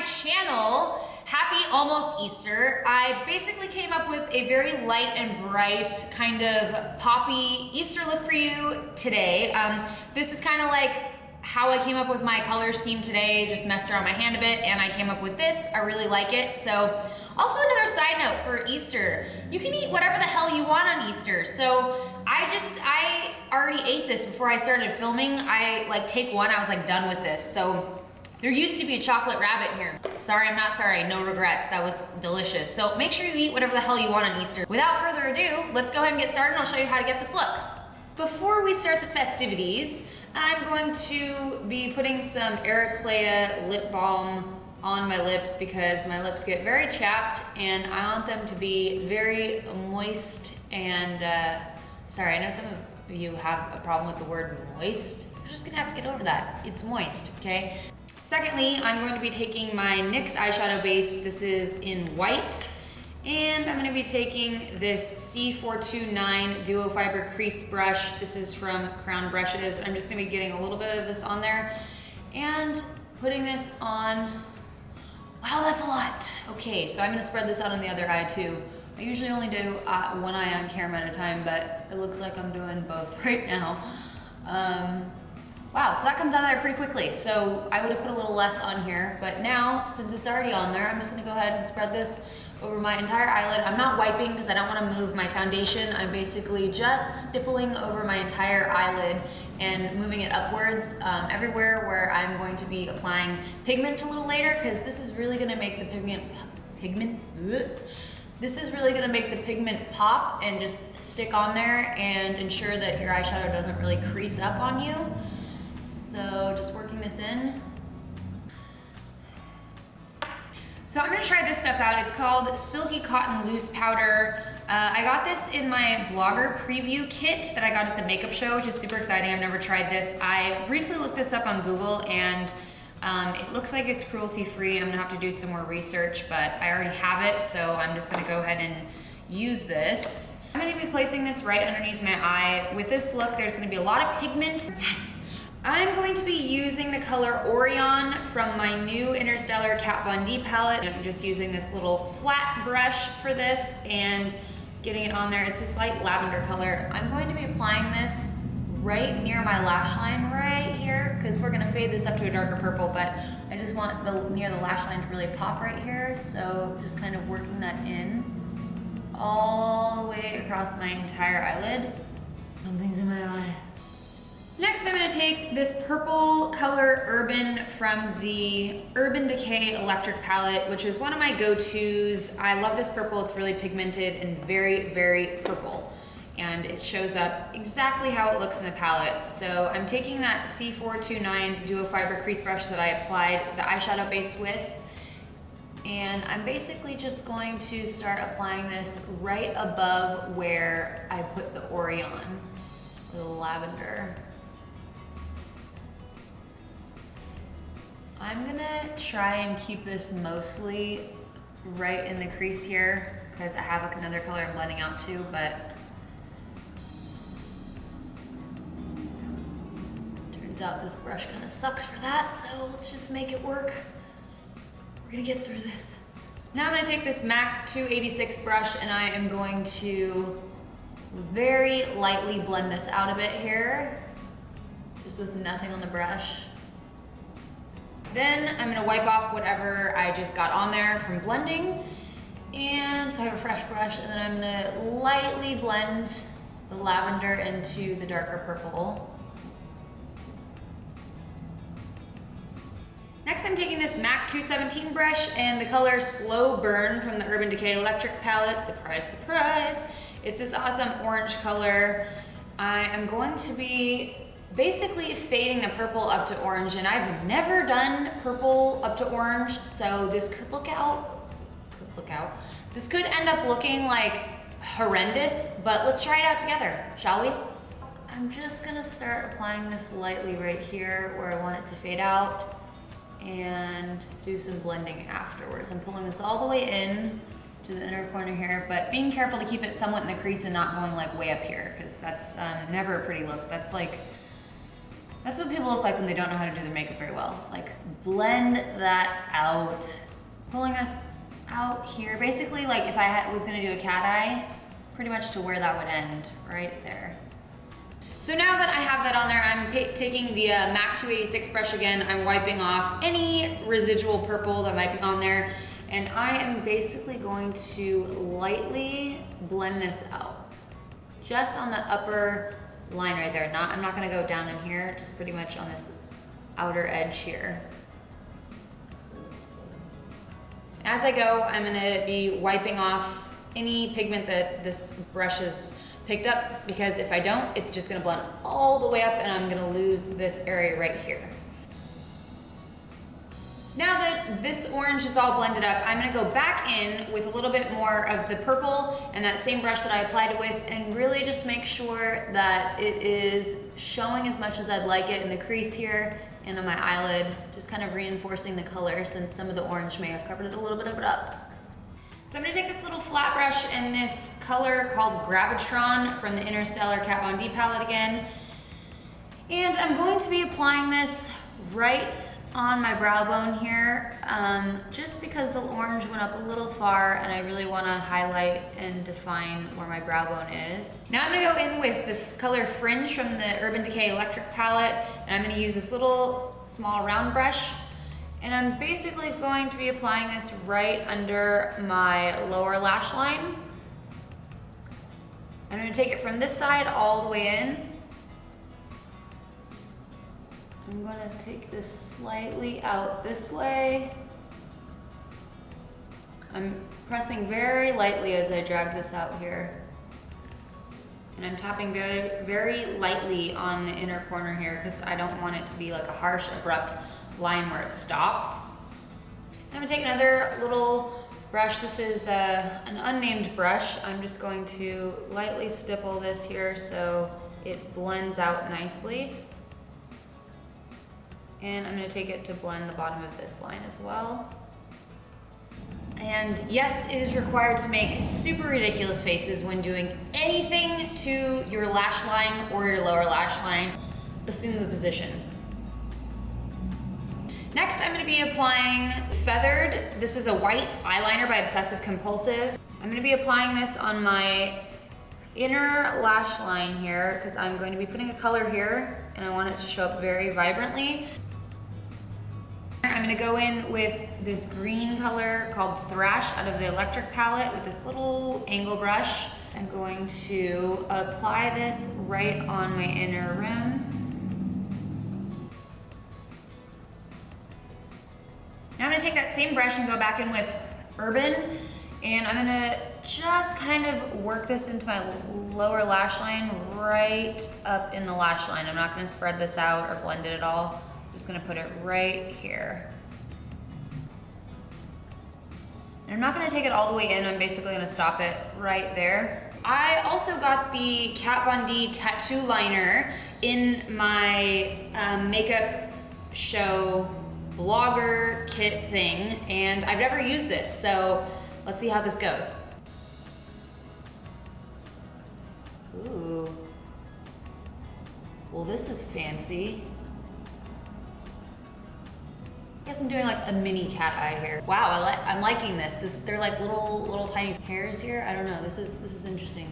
channel. Happy almost Easter. I basically came up with a very light and bright kind of poppy Easter look for you today. This is kind of like how I came up with my color scheme today, just messed around my hand a bit and I came up with this. I really like it. So also another side note for Easter, you can eat whatever the hell you want on Easter. So I already ate this before I started filming. I like take one, I was like done with this. So there used to be a chocolate rabbit here. Sorry, I'm not sorry, no regrets, that was delicious. So make sure you eat whatever the hell you want on Easter. Without further ado, let's go ahead and get started and I'll show you how to get this look. Before we start the festivities, I'm going to be putting some Eraclea lip balm on my lips because my lips get very chapped and I want them to be very moist and, sorry, I know some of you have a problem with the word moist. You're just gonna have to get over that. It's moist, okay? Secondly, I'm going to be taking my NYX eyeshadow base. This is in white. And I'm gonna be taking this C429 Duo Fiber Crease brush. This is from Crown Brushes. I'm just gonna be getting a little bit of this on there and putting this on. Wow, that's a lot. Okay, so I'm gonna spread this out on the other eye too. I usually only do one eye on camera at a time, but it looks like I'm doing both right now. Wow, so that comes out of there pretty quickly. So I would have put a little less on here, but now, since it's already on there, I'm just gonna go ahead and spread this over my entire eyelid. I'm not wiping because I don't wanna move my foundation. I'm basically just stippling over my entire eyelid and moving it upwards everywhere where I'm going to be applying pigment a little later, because this is really gonna make the This is really gonna make the pigment pop and just stick on there and ensure that your eyeshadow doesn't really crease up on you. So just working this in. So I'm gonna try this stuff out. It's called Silky Cotton Loose Powder. I got this in my blogger preview kit that I got at the makeup show, which is super exciting. I've never tried this. I briefly looked this up on Google and it looks like it's cruelty-free. I'm gonna have to do some more research, but I already have it, so I'm just gonna go ahead and use this. I'm gonna be placing this right underneath my eye. With this look, there's gonna be a lot of pigment. Yes! I'm going to be using the color Orion from my new Interstellar Kat Von D palette. I'm just using this little flat brush for this and getting it on there. It's this light lavender color. I'm going to be applying this right near my lash line right here, because we're gonna fade this up to a darker purple, but I just want near the lash line to really pop right here. So just kind of working that in all the way across my entire eyelid. Something's in my eye. Next, I'm gonna take this purple color Urban from the Urban Decay Electric Palette, which is one of my go-tos. I love this purple. It's really pigmented and very, very purple. And it shows up exactly how it looks in the palette. So I'm taking that C429 Duo Fiber Crease brush that I applied the eyeshadow base with, and I'm basically just going to start applying this right above where I put the Orion, the lavender. I'm gonna try and keep this mostly right in the crease here because I have another color I'm blending out too, but turns out this brush kind of sucks for that, so let's just make it work. We're gonna get through this. Now I'm gonna take this MAC 286 brush and I am going to very lightly blend this out a bit here, just with nothing on the brush. Then I'm gonna wipe off whatever I just got on there from blending. And so I have a fresh brush, and then I'm gonna lightly blend the lavender into the darker purple. Next, I'm taking this MAC 217 brush and the color Slow Burn from the Urban Decay Electric Palette. Surprise, surprise. It's this awesome orange color. I am going to be basically fading the purple up to orange, and I've never done purple up to orange, so this could this could end up looking like horrendous, but let's try it out together, shall we? I'm just gonna start applying this lightly right here where I want it to fade out and do some blending afterwards. I'm pulling this all the way in to the inner corner here, but being careful to keep it somewhat in the crease and not going like way up here, because that's never a pretty look. That's That's what people look like when they don't know how to do their makeup very well. It's like, blend that out. Pulling us out here. Basically, like if I was gonna do a cat eye, pretty much to where that would end, right there. So now that I have that on there, I'm taking the MAC 286 brush again. I'm wiping off any residual purple that might be on there. And I am basically going to lightly blend this out. Just on the upper line right there. I'm not gonna go down in here, just pretty much on this outer edge here. As I go, I'm gonna be wiping off any pigment that this brush has picked up, because if I don't, it's just gonna blend all the way up and I'm gonna lose this area right here. Now that this orange is all blended up, I'm gonna go back in with a little bit more of the purple and that same brush that I applied it with, and really just make sure that it is showing as much as I'd like it in the crease here and on my eyelid, just kind of reinforcing the color since some of the orange may have covered it a little bit of it up. So I'm gonna take this little flat brush and this color called Gravitron from the Interstellar Kat D palette again. And I'm going to be applying this right on my brow bone here, just because the orange went up a little far and I really wanna highlight and define where my brow bone is. Now I'm gonna go in with the color Fringe from the Urban Decay Electric Palette, and I'm gonna use this little small round brush. And I'm basically going to be applying this right under my lower lash line. I'm gonna take it from this side all the way in. I'm gonna take this slightly out this way. I'm pressing very lightly as I drag this out here. And I'm tapping very, very lightly on the inner corner here because I don't want it to be like a harsh, abrupt line where it stops. I'm gonna take another little brush. This is an unnamed brush. I'm just going to lightly stipple this here so it blends out nicely. And I'm gonna take it to blend the bottom of this line as well. And yes, it is required to make super ridiculous faces when doing anything to your lash line or your lower lash line. Assume the position. Next, I'm gonna be applying Feathered. This is a white eyeliner by Obsessive Compulsive. I'm gonna be applying this on my inner lash line here because I'm going to be putting a color here and I want it to show up very vibrantly. I'm gonna go in with this green color called Thrash out of the Electric Palette with this little angle brush. I'm going to apply this right on my inner rim. Now I'm gonna take that same brush and go back in with Urban, and I'm gonna just kind of work this into my lower lash line right up in the lash line. I'm not gonna spread this out or blend it at all. I'm just gonna put it right here. And I'm not gonna take it all the way in. I'm basically gonna stop it right there. I also got the Kat Von D tattoo liner in my makeup show blogger kit thing, and I've never used this, so let's see how this goes. Ooh. Well, this is fancy. I guess I'm doing like a mini cat eye here. Wow, I'm liking this. They're like little tiny hairs here. I don't know. This is interesting.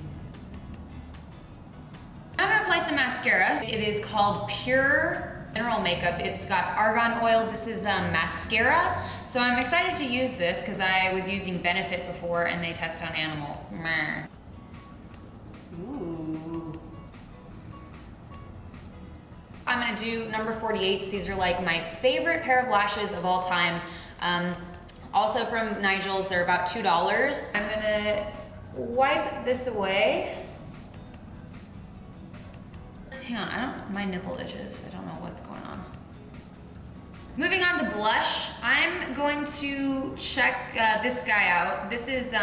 I'm gonna apply some mascara. It is called Pure Mineral Makeup. It's got argan oil. This is mascara. So I'm excited to use this because I was using Benefit before and they test on animals. Ooh. I'm gonna do number 48s. These are like my favorite pair of lashes of all time. Also from Nigel's, they're about $2. I'm gonna wipe this away. Hang on, my nipple itches. I don't know what's going on. Moving on to blush, I'm going to check this guy out. This is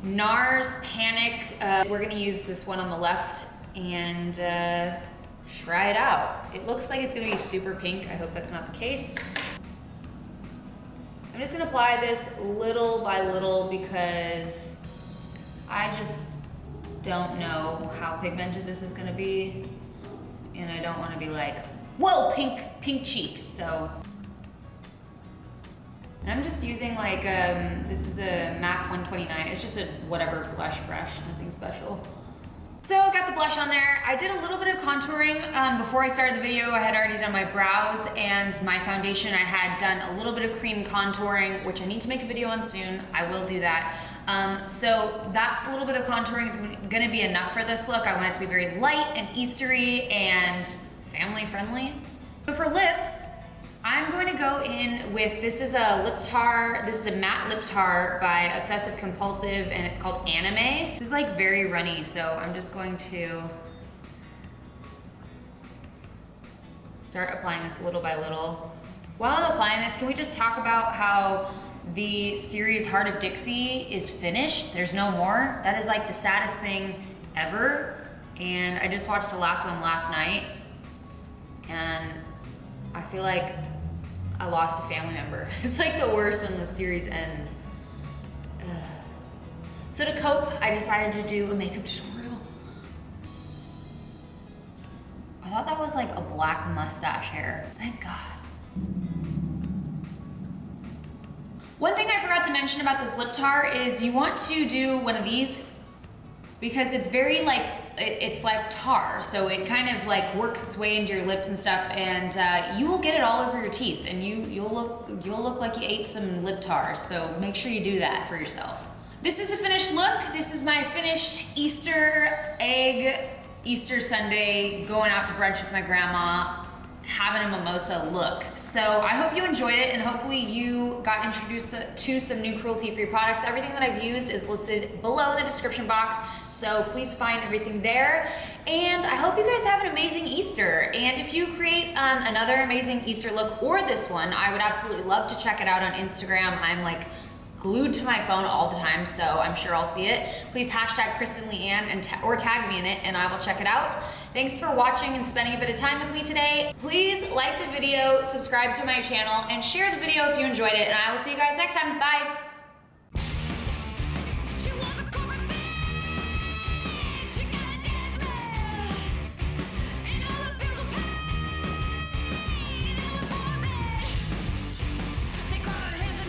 NARS Panic. We're gonna use this one on the left and try it out. It looks like it's gonna be super pink. I hope that's not the case. I'm just gonna apply this little by little because I just don't know how pigmented this is gonna be, and I don't wanna be like whoa, pink cheeks, so. And I'm just using like, this is a MAC 129. It's just a whatever blush brush, nothing special. So got the blush on there. I did a little bit of contouring before I started the video. I had already done my brows and my foundation. I had done a little bit of cream contouring, which I need to make a video on soon. I will do that. So that little bit of contouring is gonna be enough for this look. I want it to be very light and Eastery and family friendly. So for lips, I'm going to go in with, this is a lip tar, this is a matte lip tar by Obsessive Compulsive, and it's called Anime. This is like very runny, so I'm just going to start applying this little by little. While I'm applying this, can we just talk about how the series Heart of Dixie is finished? There's no more. That is like the saddest thing ever. And I just watched the last one last night, and I feel like I lost a family member. It's like the worst when the series ends. So to cope, I decided to do a makeup tutorial. I thought that was like a black mustache hair. Thank God. One thing I forgot to mention about this lip tar is you want to do one of these because it's very like, it's like tar, so it kind of like works its way into your lips and stuff, and you will get it all over your teeth, and you'll look like you ate some lip tar. So make sure you do that for yourself. This is a finished look. This is my finished Easter egg, Easter Sunday, going out to brunch with my grandma, having a mimosa look. So I hope you enjoyed it, and hopefully you got introduced to some new cruelty-free products. Everything that I've used is listed below in the description box, so please find everything there. And I hope you guys have an amazing Easter. And if you create another amazing Easter look or this one, I would absolutely love to check it out on Instagram. I'm like glued to my phone all the time, so I'm sure I'll see it. Please hashtag KristenLeanne and or tag me in it, and I will check it out. Thanks for watching and spending a bit of time with me today. Please like the video, subscribe to my channel, and share the video if you enjoyed it, and I will see you guys next time. Bye.